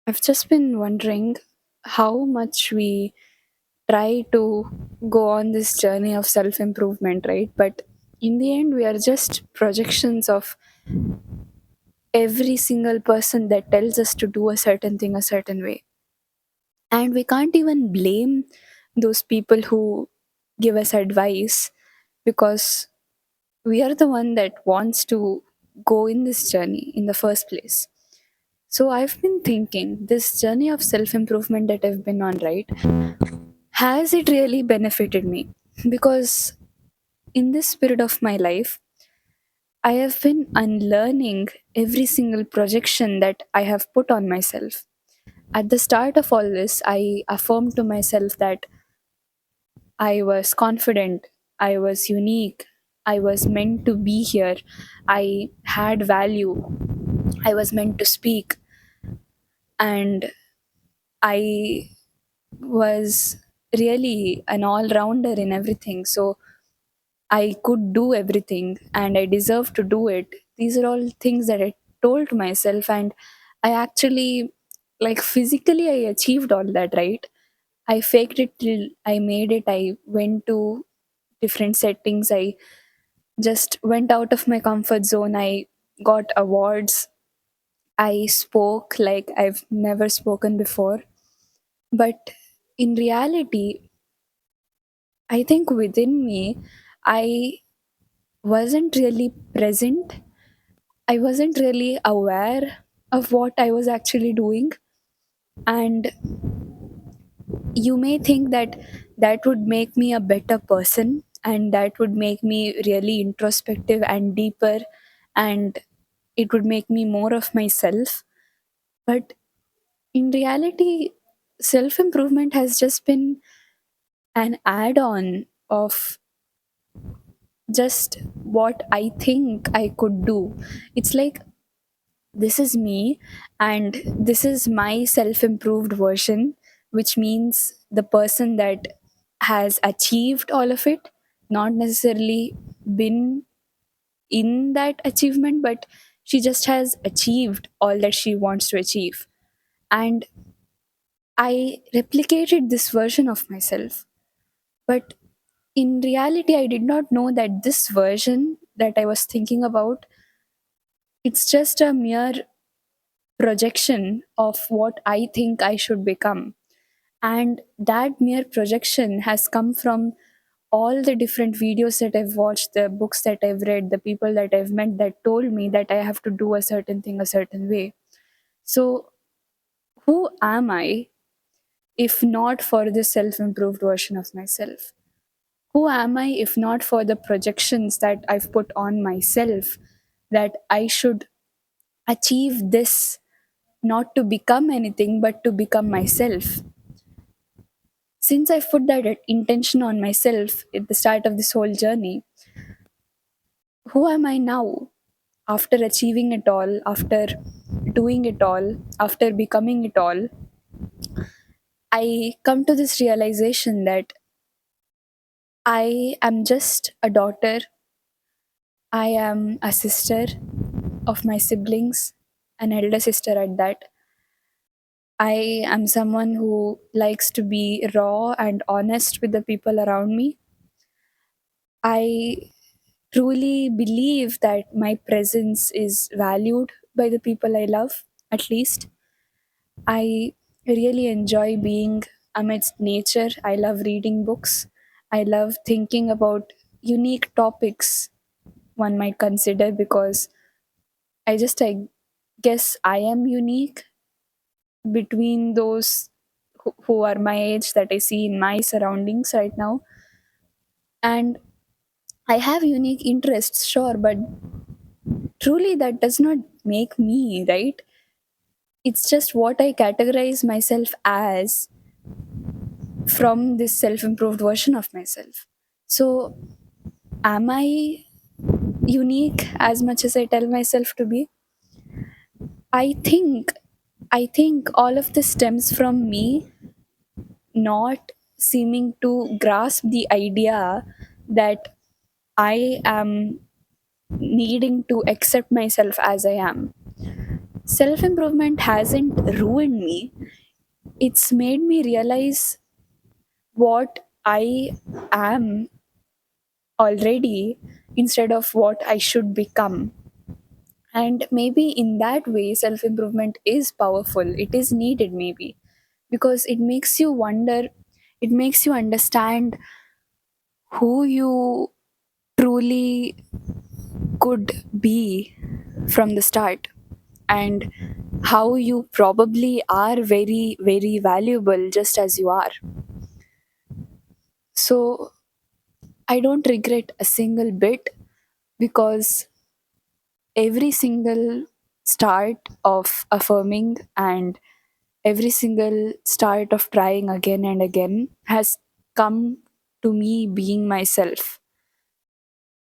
I've just been wondering how much we try to go on this journey of self improvement, right? But in the end, we are just projections of every single person that tells us to do a certain thing a certain way. And we can't even blame those people who give us advice because we are the one that wants to go in this journey in the first place. So I've been thinking this journey of self improvement that I've been on, right? Has it really benefited me? Because in this period of my life, I have been unlearning every single projection that I have put on myself. At the start of all this, I affirmed to myself that I was confident, I was unique, I was meant to be here, I had value, I was meant to speak, and I was really an all rounder in everything. So I could do everything and I deserve to do it. These are all things that I told myself, and I actually, like, physically, I achieved all that, right? I faked it till I made it. I went to different settings. I just went out of my comfort zone. I got awards. I spoke like I've never spoken before. But in reality, I think within me, I wasn't really present. I wasn't really aware of what I was actually doing. And you may think that that would make me a better person and that would make me really introspective and deeper, and it would make me more of myself. But in reality, self improvement has just been an add on of just what I think I could do. It's like this is me and this is my self improved version, which means the person that has achieved all of it, not necessarily been in that achievement, but she just has achieved all that she wants to achieve. And I replicated this version of myself. But in reality, I did not know that this version that I was thinking about, it's just a mere projection of what I think I should become. And that mere projection has come from all the different videos that I've watched, the books that I've read, the people that I've met that told me that I have to do a certain thing a certain way. So, who am I if not for this self improved version of myself? Who am I if not for the projections that I've put on myself that I should achieve this, not to become anything, but to become myself? Since I've put that intention on myself at the start of this whole journey, who am I now after achieving it all, after doing it all, after becoming it all? I come to this realization that I am just a daughter, I am a sister of my siblings, an elder sister at that. I am someone who likes to be raw and honest with the people around me. I truly believe that my presence is valued by the people I love, at least. I really enjoy being amidst nature. I love reading books. I love thinking about unique topics one might consider because I guess I am unique between those who are my age that I see in my surroundings right now. And I have unique interests, sure, but truly that does not make me, right? It's just what I categorize myself as from this self improved version of myself. So, am I unique as much as I tell myself to be? I think I think all of this stems from me not seeming to grasp the idea that I am needing to accept myself as I am. Self improvement hasn't ruined me, it's made me realize what I am already instead of what I should become. And maybe in that way, self improvement is powerful, it is needed, maybe because it makes you wonder, it makes you understand who you truly could be from the start, and how you probably are very, very valuable just as you are. So I don't regret a single bit, because every single start of affirming and every single start of trying again and again has come to me being myself.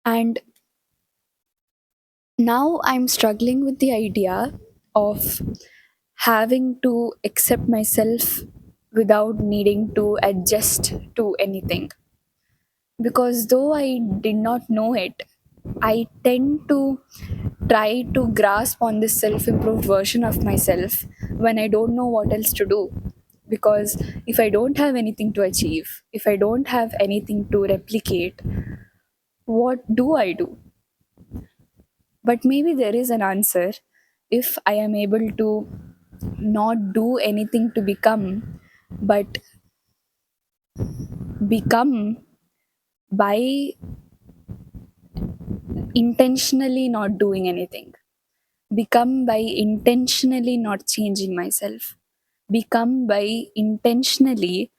And now I'm struggling with the idea of having to accept myself without needing to adjust to anything. Because though I did not know it, I tend to try to grasp on this self improved version of myself when I don't know what else to do. Because if I don't have anything to achieve, if I don't have anything to replicate, what do I do? But maybe there is an answer. If I am able to not do anything to become, but become by intentionally not doing anything, become by intentionally not changing myself, become by intentionally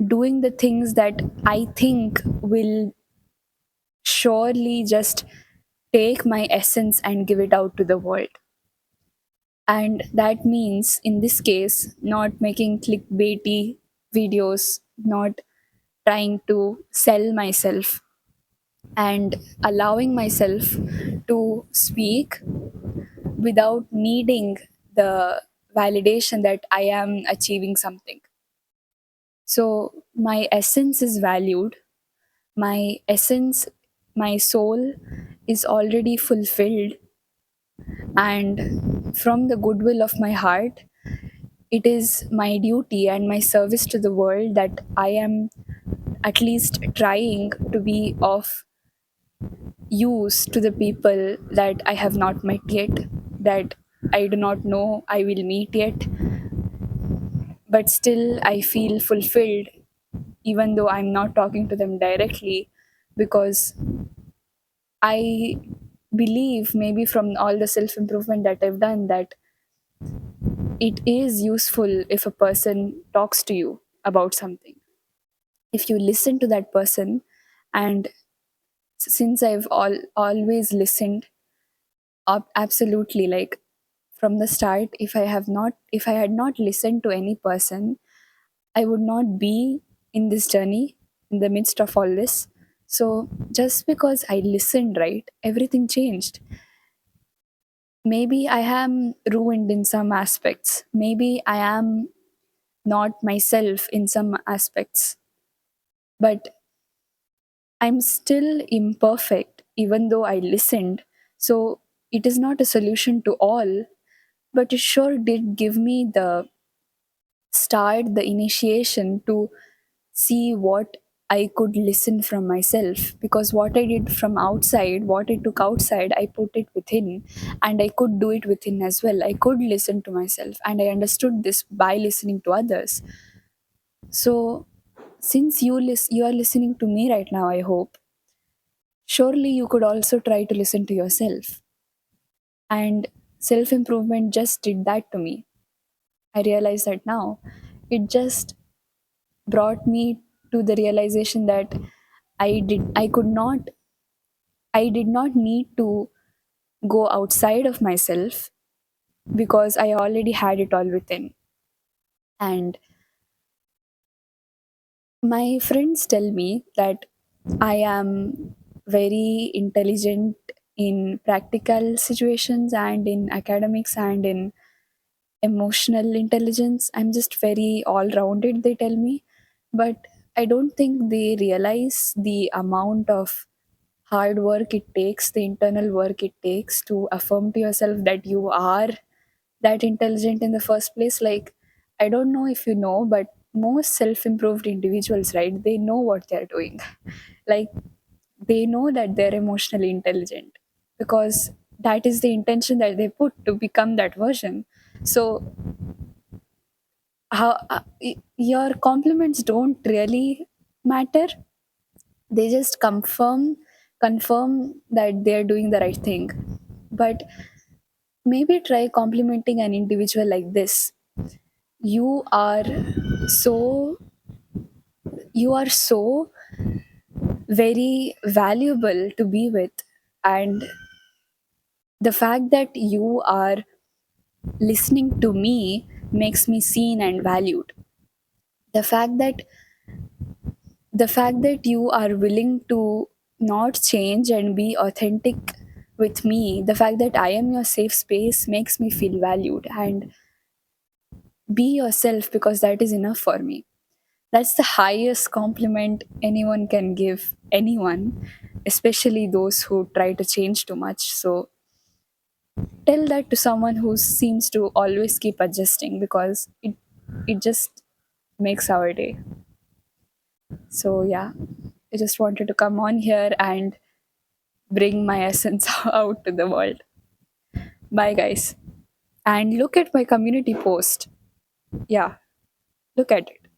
doing the things that I think will surely just take my essence and give it out to the world. And that means, in this case, not making clickbaity videos, not trying to sell myself, and allowing myself to speak without needing the validation that I am achieving something. So, my essence is valued, my essence, my soul is already fulfilled, and from the goodwill of my heart, it is my duty and my service to the world that I am at least trying to be of use to the people that I have not met yet, that I do not know I will meet yet, but still I feel fulfilled even though I'm not talking to them directly, because I believe, maybe from all the self improvement that I've done, that it is useful if a person talks to you about something. If you listen to that person, and since I've always listened up absolutely, like from the start, if I had not listened to any person, I would not be in this journey, in the midst of all this. So just because I listened, right, everything changed. Maybe I am ruined in some aspects, maybe I am not myself in some aspects, but I'm still imperfect even though I listened. So it is not a solution to all, but it sure did give me the start, the initiation to see what I could listen from myself. Because what I did from outside, what I took outside, I put it within, and I could do it within as well. I could listen to myself, and I understood this by listening to others. So, since you are listening to me right now, I hope, surely you could also try to listen to yourself. And self improvement just did that to me. I realize that now. It just brought me to the realization that I did not need to go outside of myself, because I already had it all within. And my friends tell me that I am very intelligent in practical situations and in academics and in emotional intelligence. I'm just very all rounded, they tell me. But I don't think they realize the amount of hard work it takes, the internal work it takes to affirm to yourself that you are that intelligent in the first place. Like, I don't know if you know, but most self-improved individuals, right, they know what they're doing. Like, they know that they're emotionally intelligent because that is the intention that they put to become that version. So how your compliments don't really matter. They just confirm that they're doing the right thing. But maybe try complimenting an individual like this: you are so you are so very valuable to be with, and the fact that you are listening to me makes me seen and valued. the fact that the fact that you are willing to not change and be authentic with me, the fact that I am your safe space makes me feel valued. And be yourself, because that is enough for me. That's the highest compliment anyone can give anyone, especially those who try to change too much. So tell that to someone who seems to always keep adjusting, because it just makes our day. So yeah, I just wanted to come on here and bring my essence out to the world. Bye guys. And look at my community post. Yeah, look at it.